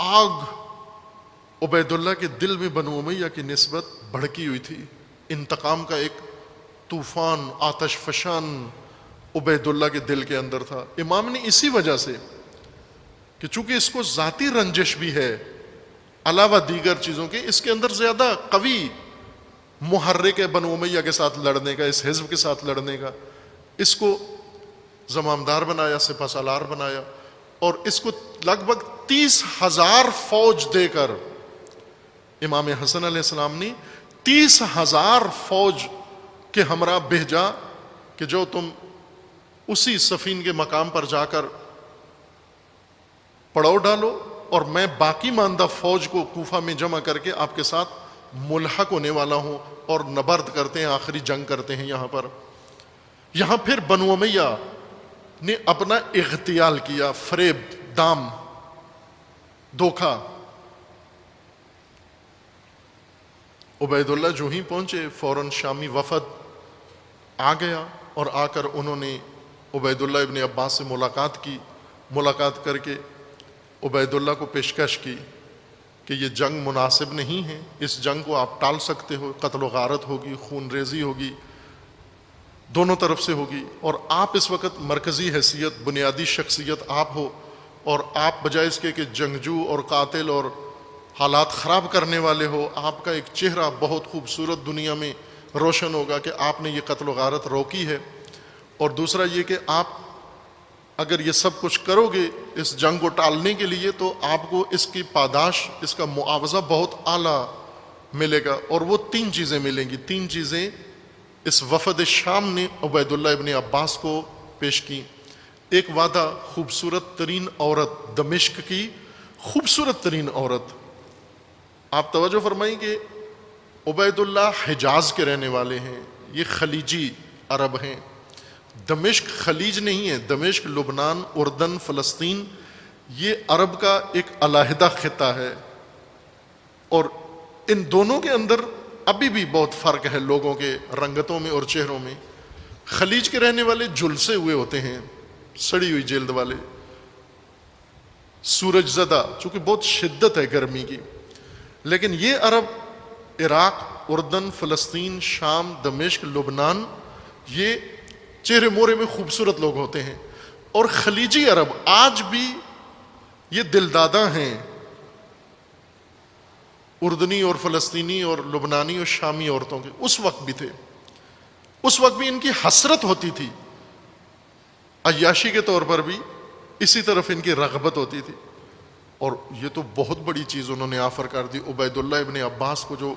آگ عبیداللہ کے دل میں بنو امیہ کی نسبت بھڑکی ہوئی تھی، انتقام کا ایک طوفان آتش فشان عبیداللہ کے دل کے اندر تھا۔ امام نے اسی وجہ سے کہ چونکہ اس کو ذاتی رنجش بھی ہے علاوہ دیگر چیزوں کے، اس کے اندر زیادہ قوی محرک ہے بنو امیہ کے ساتھ لڑنے کا، اس حزب کے ساتھ لڑنے کا، اس کو زمامدار بنایا، سپہ سالار بنایا، اور اس کو لگ بھگ 30,000 فوج دے کر امام حسن علیہ السلام نے 30,000 فوج کے ہمراہ بھیجا کہ جو تم اسی صفین کے مقام پر جا کر پڑاؤ ڈالو، اور میں باقی ماندہ فوج کو کوفہ میں جمع کر کے آپ کے ساتھ ملحق ہونے والا ہوں، اور نبرد کرتے ہیں، آخری جنگ کرتے ہیں یہاں پر۔ یہاں پھر بنو امیہ نے اپنا اغتیال کیا، فریب، دام، دھوکہ۔ عبیداللہ جو ہی پہنچے فوراً شامی وفد آ گیا، اور آ کر انہوں نے عبیداللہ ابن عباس سے ملاقات کی، ملاقات کر کے عبیداللہ کو پیشکش کی کہ یہ جنگ مناسب نہیں ہے، اس جنگ کو آپ ٹال سکتے ہو، قتل و غارت ہوگی، خون ریزی ہوگی، دونوں طرف سے ہوگی، اور آپ اس وقت مرکزی حیثیت، بنیادی شخصیت آپ ہو، اور آپ بجائے اس کے کہ جنگجو اور قاتل اور حالات خراب کرنے والے ہو، آپ کا ایک چہرہ بہت خوبصورت دنیا میں روشن ہوگا کہ آپ نے یہ قتل و غارت روکی ہے، اور دوسرا یہ کہ آپ اگر یہ سب کچھ کرو گے اس جنگ کو ٹالنے کے لیے تو آپ کو اس کی پاداش، اس کا معاوضہ بہت اعلیٰ ملے گا، اور وہ 3 چیزیں ملیں گی۔ 3 چیزیں اس وفد شام نے عبیداللہ ابن عباس کو پیش کی۔ ایک وعدہ، خوبصورت ترین عورت، دمشق کی خوبصورت ترین عورت۔ آپ توجہ فرمائیں کہ عبیداللہ حجاز کے رہنے والے ہیں، یہ خلیجی عرب ہیں، دمشق خلیج نہیں ہے، دمشق لبنان، اردن، فلسطین، یہ عرب کا ایک علیحدہ خطہ ہے، اور ان دونوں کے اندر ابھی بھی بہت فرق ہے لوگوں کے رنگتوں میں اور چہروں میں۔ خلیج کے رہنے والے جھلسے ہوئے ہوتے ہیں، سڑی ہوئی جلد والے، سورج زدہ، چونکہ بہت شدت ہے گرمی کی، لیکن یہ عرب عراق، اردن، فلسطین، شام، دمشق، لبنان، یہ چہرے مورے میں خوبصورت لوگ ہوتے ہیں، اور خلیجی عرب آج بھی یہ دلدادہ ہیں، اردنی اور فلسطینی اور لبنانی اور شامی عورتوں کے، اس وقت بھی تھے، اس وقت بھی ان کی حسرت ہوتی تھی، عیاشی کے طور پر بھی اسی طرف ان کی رغبت ہوتی تھی، اور یہ تو بہت بڑی چیز انہوں نے آفر کر دی عبیداللہ ابن عباس کو، جو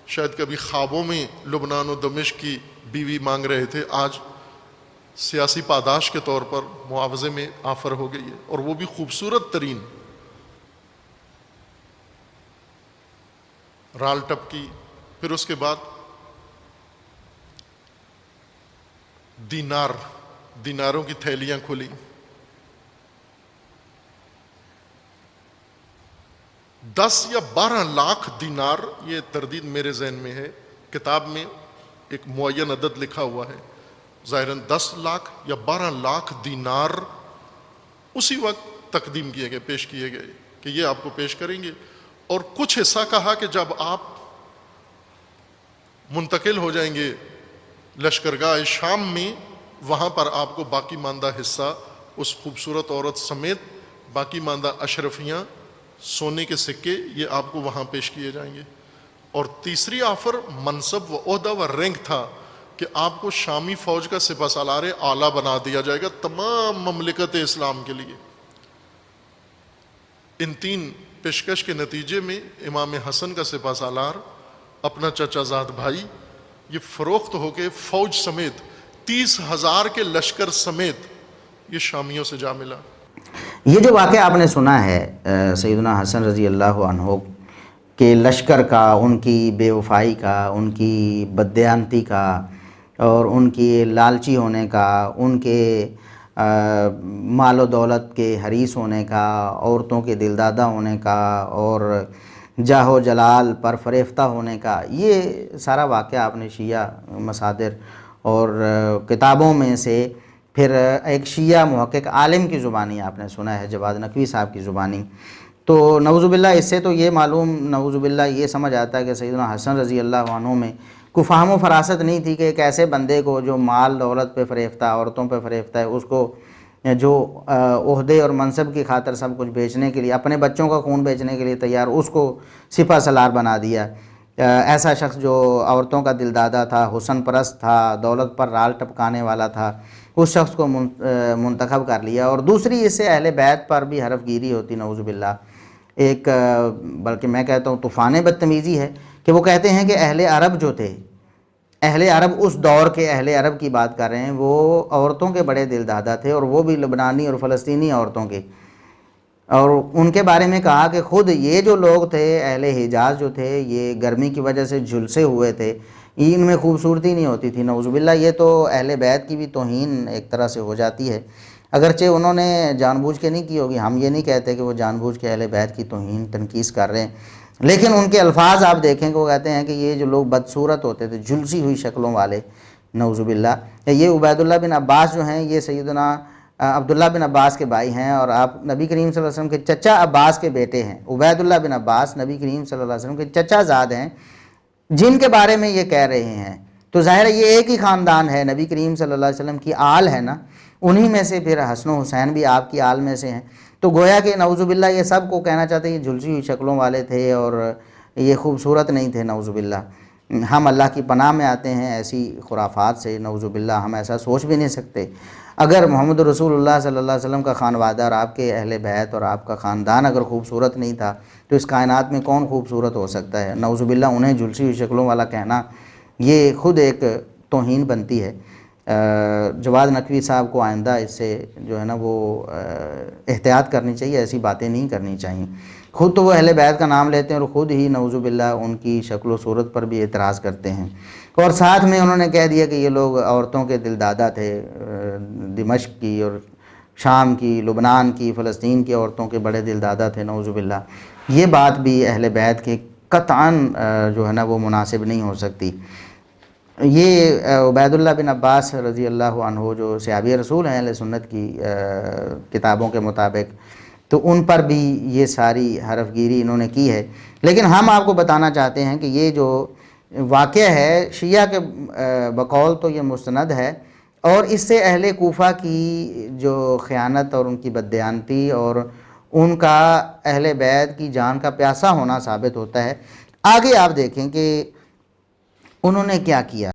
شاید کبھی خوابوں میں لبنان و دمشق کی بیوی مانگ رہے تھے، آج سیاسی پاداش کے طور پر معاوضے میں آفر ہو گئی ہے، اور وہ بھی خوبصورت ترین، رال ٹپ کی۔ پھر اس کے بعد دیناروں کی تھیلیاں کھلی، 10 یا 12 لاکھ دینار، یہ تردید میرے ذہن میں ہے، کتاب میں ایک معین عدد لکھا ہوا ہے، ظاہراً 10 لاکھ یا 12 لاکھ دینار اسی وقت تقدیم کیے گئے، پیش کیے گئے کہ یہ آپ کو پیش کریں گے، اور کچھ حصہ کہا کہ جب آپ منتقل ہو جائیں گے لشکرگاہ شام میں، وہاں پر آپ کو باقی ماندہ حصہ اس خوبصورت عورت سمیت باقی ماندہ اشرفیاں، سونے کے سکے، یہ آپ کو وہاں پیش کیے جائیں گے۔ اور تیسری آفر منصب و عہدہ و رینک تھا کہ آپ کو شامی فوج کا سپہ سالار اعلیٰ بنا دیا جائے گا تمام مملکت اسلام کے لیے۔ ان 3 پیشکش کے نتیجے میں امام حسن کا سپہ سالار، اپنا چچا زاد بھائی، یہ فروخت ہو کے فوج سمیت 30,000 کے لشکر سمیت یہ شامیوں سے جا ملا۔ یہ جو واقعہ آپ نے سنا ہے سیدنا حسن رضی اللہ عنہ کے لشکر کا، ان کی بے وفائی کا، ان کی بددیانتی کا، اور ان کی لالچی ہونے کا، ان کے مال و دولت کے حریص ہونے کا، عورتوں کے دلدادہ ہونے کا، اور جاہ و جلال پر فریفتہ ہونے کا، یہ سارا واقعہ آپ نے شیعہ مصادر اور کتابوں میں سے پھر ایک شیعہ محقق عالم کی زبانی آپ نے سنا ہے، جواد نقوی صاحب کی زبانی۔ تو نعوذ باللہ اس سے تو یہ معلوم نعوذ باللہ یہ سمجھ آتا ہے کہ سیدنا حسن رضی اللہ عنہ میں کو فہم و فراست نہیں تھی کہ ایک ایسے بندے کو جو مال دولت پہ فریفتہ، عورتوں پہ فریفتہ ہے، اس کو جو عہدے اور منصب کی خاطر سب کچھ بیچنے کے لیے، اپنے بچوں کا خون بیچنے کے لیے تیار، اس کو سپہ سالار بنا دیا۔ ایسا شخص جو عورتوں کا دل دادا تھا، حسن پرست تھا، دولت پر رال ٹپکانے والا تھا، اس شخص کو منتخب کر لیا۔ اور دوسری اس سے اہل بیت پر بھی حرف گیری ہوتی نعوذ باللہ، ایک بلکہ میں کہتا ہوں طوفان بدتمیزی ہے کہ وہ کہتے ہیں کہ اہل عرب جو تھے، اہل عرب اس دور کے اہل عرب کی بات کر رہے ہیں، وہ عورتوں کے بڑے دل دادا تھے، اور وہ بھی لبنانی اور فلسطینی عورتوں کے۔ اور ان کے بارے میں کہا کہ خود یہ جو لوگ تھے اہل حجاز جو تھے، یہ گرمی کی وجہ سے جھلسے ہوئے تھے، ان میں خوبصورتی نہیں ہوتی تھی نعوذ باللہ۔ یہ تو اہل بیت کی بھی توہین ایک طرح سے ہو جاتی ہے، اگرچہ انہوں نے جان بوجھ کے نہیں کی ہوگی، ہم یہ نہیں کہتے کہ وہ جان بوجھ کے اہل بیت کی توہین تنقیص کر رہے ہیں، لیکن ان کے الفاظ آپ دیکھیں کہ وہ کہتے ہیں کہ یہ جو لوگ بدصورت ہوتے تھے، جھلسی ہوئی شکلوں والے نعوذ باللہ۔ یہ عبید اللہ بن عباس جو ہیں، یہ سیدنا عبداللہ بن عباس کے بھائی ہیں، اور آپ نبی کریم صلی اللہ علیہ وسلم کے چچا عباس کے بیٹے ہیں۔ عبید اللہ بن عباس نبی کریم صلی اللہ علیہ وسلم کے چچا زاد ہیں، جن کے بارے میں یہ کہہ رہے ہیں۔ تو ظاہر ہے یہ ایک ہی خاندان ہے، نبی کریم صلی اللہ علیہ وسلم کی آل ہے نا، انہی میں سے پھر حسن و حسین بھی آپ کی آل میں سے ہیں۔ تو گویا کہ نعوذ باللہ یہ سب کو کہنا چاہتے ہیں یہ جھلسی ہوئی شکلوں والے تھے اور یہ خوبصورت نہیں تھے نعوذ باللہ۔ ہم اللہ کی پناہ میں آتے ہیں ایسی خرافات سے نعوذ باللہ، ہم ایسا سوچ بھی نہیں سکتے۔ اگر محمد رسول اللہ صلی اللہ علیہ وسلم کا خانوادہ اور آپ کے اہل بیت اور آپ کا خاندان اگر خوبصورت نہیں تھا تو اس کائنات میں کون خوبصورت ہو سکتا ہے؟ نعوذ باللہ انہیں جھلسی ہوئی شکلوں والا کہنا یہ خود ایک توہین بنتی ہے۔ جواد نقوی صاحب کو آئندہ اس سے جو ہے نا وہ احتیاط کرنی چاہیے، ایسی باتیں نہیں کرنی چاہیے۔ خود تو وہ اہل بیت کا نام لیتے ہیں اور خود ہی نعوذ باللہ ان کی شکل و صورت پر بھی اعتراض کرتے ہیں، اور ساتھ میں انہوں نے کہہ دیا کہ یہ لوگ عورتوں کے دل دادا تھے، دمشق کی اور شام کی، لبنان کی، فلسطین کی عورتوں کے بڑے دل دادا تھے نعوذ باللہ۔ یہ بات بھی اہل بیت کے قطعاً جو ہے نا وہ مناسب نہیں ہو سکتی۔ یہ عبید اللہ بن عباس رضی اللہ عنہ جو صحابی رسول ہیں اہل سنت کی کتابوں کے مطابق، تو ان پر بھی یہ ساری حرف گیری انہوں نے کی ہے۔ لیکن ہم آپ کو بتانا چاہتے ہیں کہ یہ جو واقعہ ہے شیعہ کے بقول تو یہ مستند ہے، اور اس سے اہل کوفہ کی جو خیانت اور ان کی بددیانتی اور ان کا اہل بیت کی جان کا پیاسا ہونا ثابت ہوتا ہے۔ آگے آپ دیکھیں کہ انہوں نے کیا کیا۔